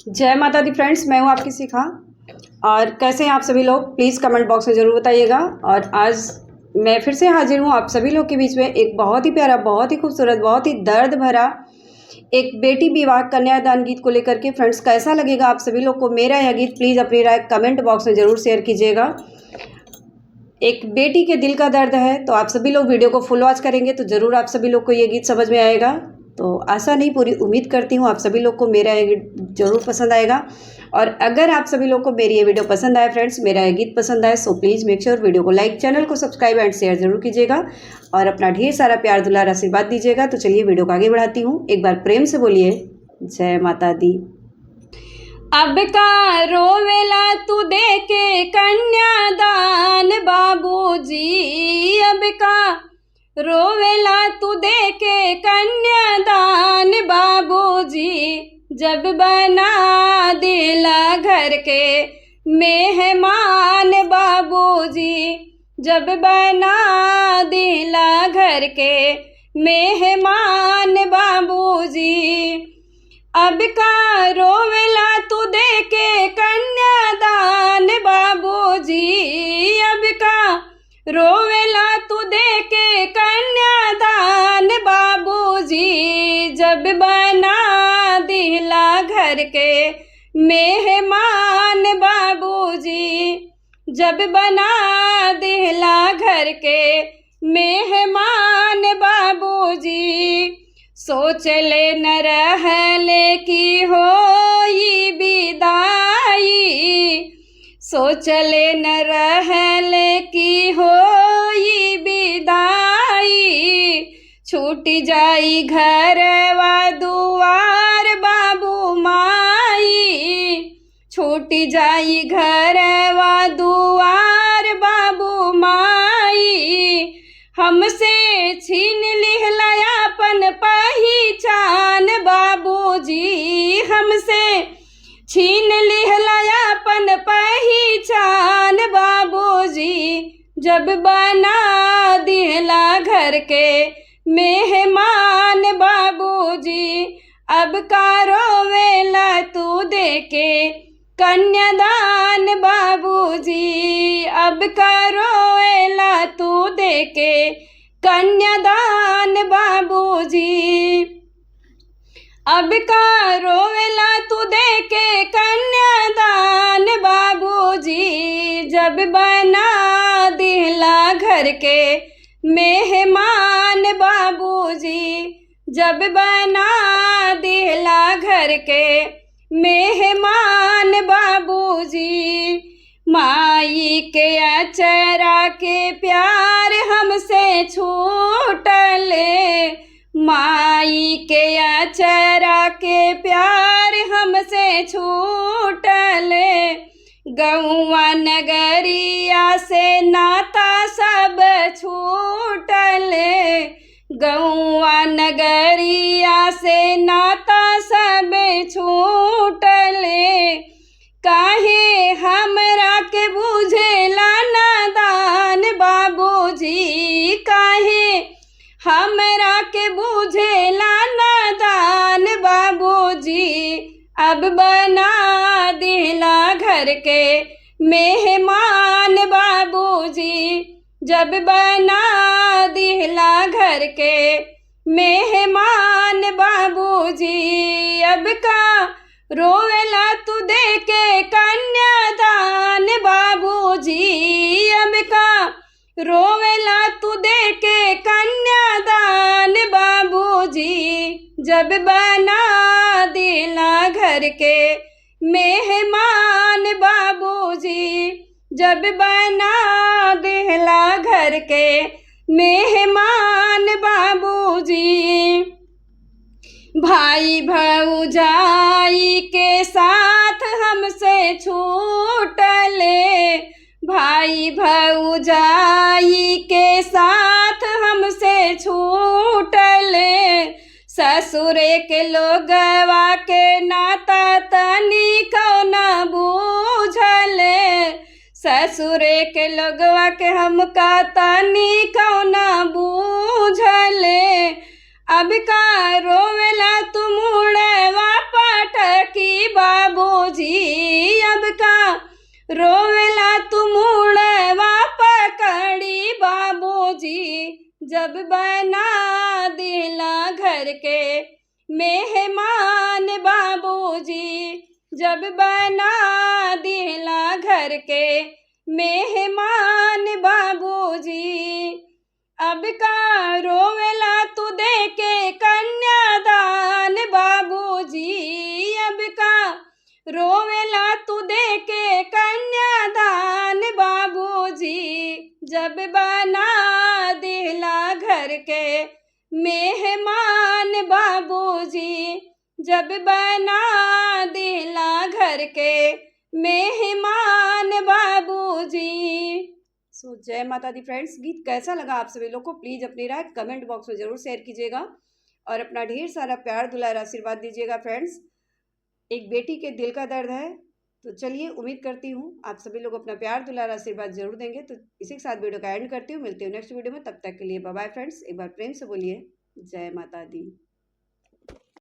जय माता दी फ्रेंड्स, मैं हूँ आपकी शिखा। और कैसे हैं आप सभी लोग, प्लीज़ कमेंट बॉक्स में ज़रूर बताइएगा। और आज मैं फिर से हाजिर हूँ आप सभी लोग के बीच में एक बहुत ही प्यारा, बहुत ही खूबसूरत, बहुत ही दर्द भरा एक बेटी विवाह कन्यादान गीत को लेकर के। फ्रेंड्स, कैसा लगेगा आप सभी लोग को मेरा यह गीत, प्लीज़ अपनी राय कमेंट बॉक्स में ज़रूर शेयर कीजिएगा। एक बेटी के दिल का दर्द है, तो आप सभी लोग वीडियो को फुल वॉच करेंगे तो ज़रूर आप सभी लोग को ये गीत समझ में आएगा। तो आशा नहीं, पूरी उम्मीद करती हूँ आप सभी लोग को मेरा ये गीत ज़रूर पसंद आएगा। और अगर आप सभी लोग को मेरी ये वीडियो पसंद आए फ्रेंड्स, मेरा ये गीत पसंद आए, so please make sure video को लाइक, चैनल को सब्सक्राइब एंड शेयर जरूर कीजिएगा और अपना ढेर सारा प्यार दुलार आशीर्वाद दीजिएगा। तो चलिए वीडियो को आगे बढ़ाती हूँ। एक बार प्रेम से बोलिए जय माता दी। अब का रोवेला तू दे के कन्यादान बाबूजी, अब का रोवेला तू दे के कन्यादान बाबूजी, जब बना दिला घर के मेहमान बाबूजी, जब बना दिला घर के मेहमान बाबूजी। अब का रोवेला तू दे के कन्यादान बाबूजी, अब का रोवेला तू दे के कन्यादान बाबूजी, जब बना दिला घर के मेहमान बाबूजी, जब बना दिला घर के मेहमान बाबूजी। सोच ले न रहले की होई विदाई, सोच ले न रहले की होई विदाई, छूट जाई घरवा दुआर बाबू माई, छूट जाई घरवा दुआर बाबू माई, हमसे छीन लिहला अपन पहचान बाबूजी, हमसे छीन लिहला अपन पहचान बाबूजी, जब बना दिहला घर के मेहमान बाबूजी। अब का रोवेला तू दे के कन्यादान बाबूजी, अब का रोवेला तू दे के कन्यादान बाबूजी, अब का रोवेला तू दे के कन्यादान बाबूजी, जब बना दिहला घर के मेहमान बाबूजी, जब बना दिहला घर के मेहमान बाबूजी। माई के अचरा के प्यार हमसे छूटले, माई के अचरा के प्यार हमसे छूटले, गौवा नगरिया से नाता सब छूटले, गौवा नगरिया से नाता सब छूटले, काहे हमरा के बुझेला नादान बाबूजी, काहे हमरा के बुझेला नादान बाबूजी, अब बना दिला घर के मेहमान बाबूजी, जब बना दिला घर के मेहमान बाबूजी। अब का रोवेला तू दे के कन्यादान बाबूजी, अब का रोवेला तू दे के कन्यादान बाबूजी, जब बना दिला घर के मेहमान बाबूजी, जब बना दिला घर के मेहमान बाबूजी। भाई भौजाई के साथ हमसे छूटले, भाई भौजाई के साथ हमसे छूटले, ससुरे के लोगवा के नाता तनिको न बूझले, ससुरे के लोगवा के हमका तनिको न बूझले। अब का रोवेला तू मुड़वा पटकी बाबूजी अब का रोवेला तू मुड़वा पकड़ी बाबूजी जब बना दिला घर के मेहमान बाबूजी जब बना दिला घर के मेहमान बाबूजी अब का रोवेला तू दे के कन्यादान बाबूजी अब का रोवेला तू दे के कन्यादान बाबूजी जब बना दिला घर के मेहमान बाबूजी जब बना दिला घर के मेहमान बाबूजी। सो जय माता दी फ्रेंड्स। गीत कैसा लगा आप सभी लोग को प्लीज़ अपनी राय कमेंट बॉक्स में ज़रूर शेयर कीजिएगा और अपना ढेर सारा प्यार दुलार आशीर्वाद दीजिएगा फ्रेंड्स। एक बेटी के दिल का दर्द है, तो चलिए उम्मीद करती हूँ आप सभी लोग अपना प्यार दुलार आशीर्वाद जरूर देंगे। तो इसी के साथ वीडियो का एंड करती हूँ, मिलती हूँ नेक्स्ट वीडियो में। तब तक के लिए बाय बाय फ्रेंड्स। एक बार प्रेम से बोलिए जय माता दी।